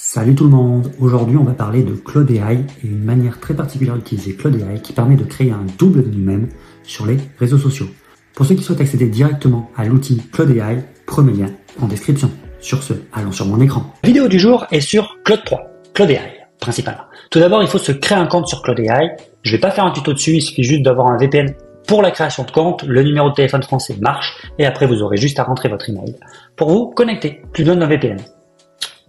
Salut tout le monde, aujourd'hui on va parler de Claude AI et une manière très particulière d'utiliser Claude AI qui permet de créer un double de nous-mêmes sur les réseaux sociaux. Pour ceux qui souhaitent accéder directement à l'outil Claude AI, premier lien en description. Sur ce, allons sur mon écran. La vidéo du jour est sur Claude 3, Claude AI principalement. Tout d'abord, il faut se créer un compte sur Claude AI. Je vais pas faire un tuto dessus, il suffit juste d'avoir un VPN pour la création de compte, le numéro de téléphone français marche et après vous aurez juste à rentrer votre email pour vous connecter, plus besoin d'un VPN.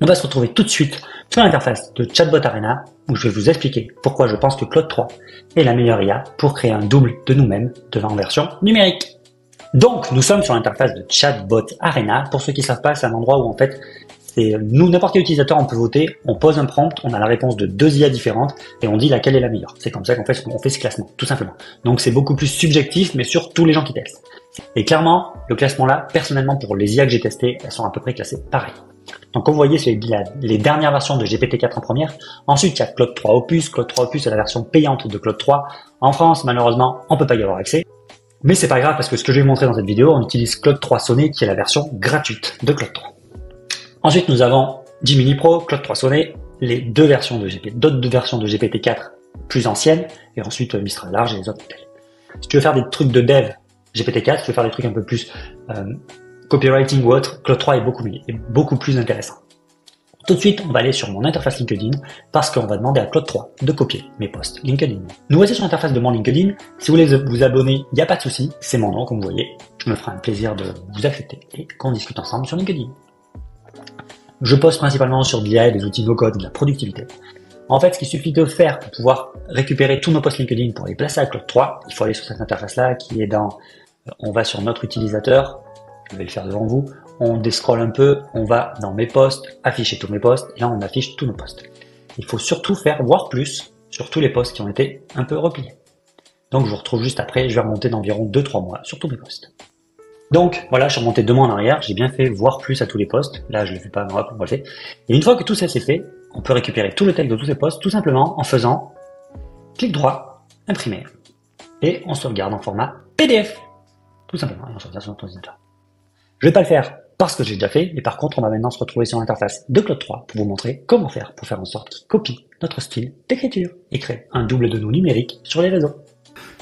On va se retrouver tout de suite sur l'interface de Chatbot Arena où je vais vous expliquer pourquoi je pense que Claude 3 est la meilleure IA pour créer un double de nous-mêmes en version numérique. Donc, nous sommes sur l'interface de Chatbot Arena. Pour ceux qui ne savent pas, c'est un endroit où en fait, c'est nous, n'importe quel utilisateur, on peut voter, on pose un prompt, on a la réponse de deux IA différentes et on dit laquelle est la meilleure. C'est comme ça qu'on fait ce classement, tout simplement. Donc, c'est beaucoup plus subjectif, mais sur tous les gens qui testent. Et clairement, le classement là, personnellement, pour les IA que j'ai testées, elles sont à peu près classées pareil. Donc, comme vous voyez, c'est les dernières versions de GPT-4 en première. Ensuite, il y a Claude 3 Opus. Claude 3 Opus, c'est la version payante de Claude 3. En France, malheureusement, on peut pas y avoir accès. Mais c'est pas grave parce que ce que je vais vous montrer dans cette vidéo, on utilise Claude 3 Sonnet qui est la version gratuite de Claude 3. Ensuite, nous avons Gemini Pro, Claude 3 Sonnet, les d'autres versions de GPT-4 plus anciennes, et ensuite Mistral Large et les autres modèles. Si tu veux faire des trucs de dev GPT-4, si tu veux faire des trucs un peu plus copywriting ou autre, Claude 3 est beaucoup plus intéressant. Tout de suite, on va aller sur mon interface LinkedIn parce qu'on va demander à Claude 3 de copier mes posts LinkedIn. Nous voici sur l'interface de mon LinkedIn. Si vous voulez vous abonner, il n'y a pas de souci. C'est mon nom, comme vous voyez. Je me ferai un plaisir de vous accepter et qu'on discute ensemble sur LinkedIn. Je poste principalement sur BI, des outils no-code, de la productivité. En fait, ce qu'il suffit de faire pour pouvoir récupérer tous nos posts LinkedIn pour les placer à Claude 3, il faut aller sur cette interface-là qui est dans... On va sur notre utilisateur. Je vais le faire devant vous. On descrolle un peu, on va dans mes posts, afficher tous mes posts, et là on affiche tous nos posts. Il faut surtout faire voir plus sur tous les posts qui ont été un peu repliés. Donc je vous retrouve juste après, je vais remonter d'environ 2-3 mois sur tous mes posts. Donc voilà, je suis remonté 2 mois en arrière, j'ai bien fait voir plus à tous les posts. Là je le fais pas, on va le faire. Et une fois que tout ça c'est fait, on peut récupérer tout le texte de tous ces posts tout simplement en faisant clic droit, imprimer, et on sauvegarde en format PDF. Tout simplement, et on sauvegarde sur notre ordinateur. Je vais pas le faire parce que j'ai déjà fait, mais par contre, on va maintenant se retrouver sur l'interface de Claude 3 pour vous montrer comment faire pour faire en sorte qu'il copie notre style d'écriture et crée un double de nous numérique sur les réseaux.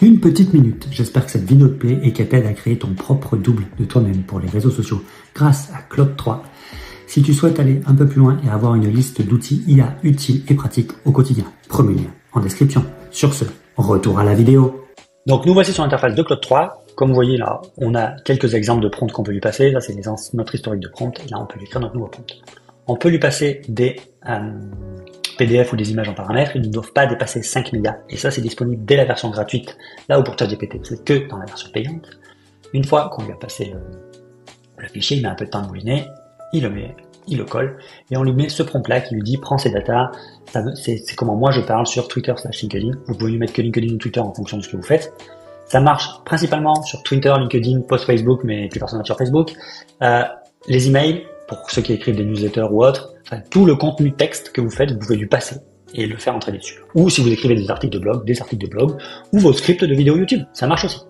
Une petite minute, j'espère que cette vidéo te plaît et qu'elle t'aide à créer ton propre double de toi-même pour les réseaux sociaux grâce à Claude 3. Si tu souhaites aller un peu plus loin et avoir une liste d'outils IA utiles et pratiques au quotidien, premier lien en description. Sur ce, retour à la vidéo. Donc nous voici sur l'interface de Claude 3. Comme vous voyez là, on a quelques exemples de prompts qu'on peut lui passer. Là, c'est notre historique de prompt. Et là, on peut lui écrire notre nouveau prompt. On peut lui passer des PDF ou des images en paramètres. Ils ne doivent pas dépasser 5 mégas. Et ça, c'est disponible dès la version gratuite. Là où pour ChatGPT, c'est que dans la version payante. Une fois qu'on lui a passé le fichier, il met un peu de temps à mouliner. Il le colle. Et on lui met ce prompt-là qui lui dit, prends ces datas. C'est comment moi je parle sur Twitter/LinkedIn. Vous pouvez lui mettre que LinkedIn ou Twitter en fonction de ce que vous faites. Ça marche principalement sur Twitter, LinkedIn, post Facebook, mais plus personne sur Facebook. Les emails, pour ceux qui écrivent des newsletters ou autres, enfin, tout le contenu texte que vous faites, vous pouvez lui passer et le faire entrer dessus. Ou si vous écrivez des articles de blog, ou vos scripts de vidéos YouTube, ça marche aussi.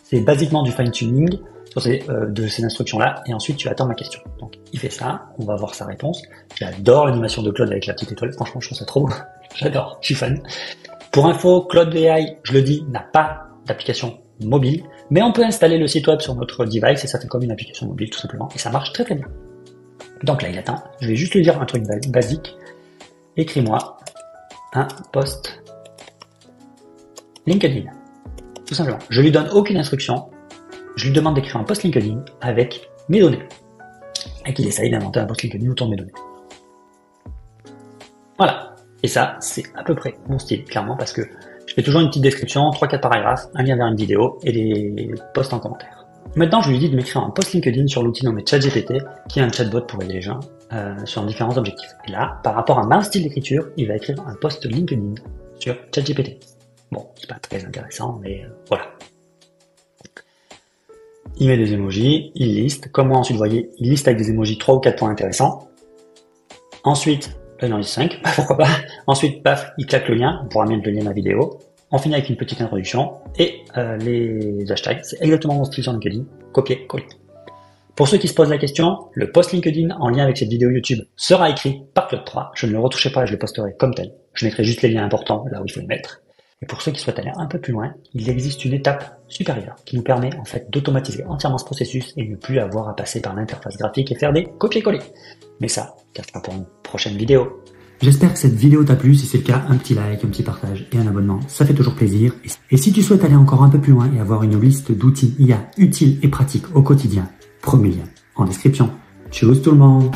C'est basiquement du fine-tuning de ces instructions-là, et ensuite tu attends ma question. Donc il fait ça, on va voir sa réponse. J'adore l'animation de Claude avec la petite étoile, franchement je trouve ça trop beau. J'adore, je suis fan. Pour info, Claude AI, je le dis, n'a pas d'application mobile, mais on peut installer le site web sur notre device et ça fait comme une application mobile tout simplement, et ça marche très très bien. Donc là, il attend. Je vais juste lui dire un truc basique. Écris-moi un post LinkedIn. Tout simplement. Je lui donne aucune instruction. Je lui demande d'écrire un post LinkedIn avec mes données. Et qu'il essaye d'inventer un post LinkedIn autour de mes données. Voilà. Et ça, c'est à peu près mon style, clairement, parce que je fais toujours une petite description, 3-4 paragraphes, un lien vers une vidéo et des posts en commentaire. Maintenant, je lui dis de m'écrire un post LinkedIn sur l'outil nommé ChatGPT, qui est un chatbot pour aider les gens sur différents objectifs. Et là, par rapport à mon style d'écriture, il va écrire un post LinkedIn sur ChatGPT. Bon, c'est pas très intéressant, mais voilà. Il met des emojis, il liste. Comme moi, ensuite, vous voyez, il liste avec des emojis 3 ou 4 points intéressants. Ensuite, là, il en liste 5, pourquoi pas. Ensuite, paf, il claque le lien, on pourra mettre le lien de la vidéo. On finit avec une petite introduction et les hashtags. C'est exactement mon style sur LinkedIn. Copier, coller. Pour ceux qui se posent la question, le post LinkedIn en lien avec cette vidéo YouTube sera écrit par Claude 3. Je ne le retoucherai pas, je le posterai comme tel. Je mettrai juste les liens importants là où il faut les mettre. Et pour ceux qui souhaitent aller un peu plus loin, il existe une étape supérieure qui nous permet en fait d'automatiser entièrement ce processus et ne plus avoir à passer par l'interface graphique et faire des copier-coller. Mais ça sera pour une prochaine vidéo. J'espère que cette vidéo t'a plu. Si c'est le cas, un petit like, un petit partage et un abonnement, ça fait toujours plaisir. Et si tu souhaites aller encore un peu plus loin et avoir une liste d'outils IA utiles et pratiques au quotidien, premier lien en description. Tchuss tout le monde!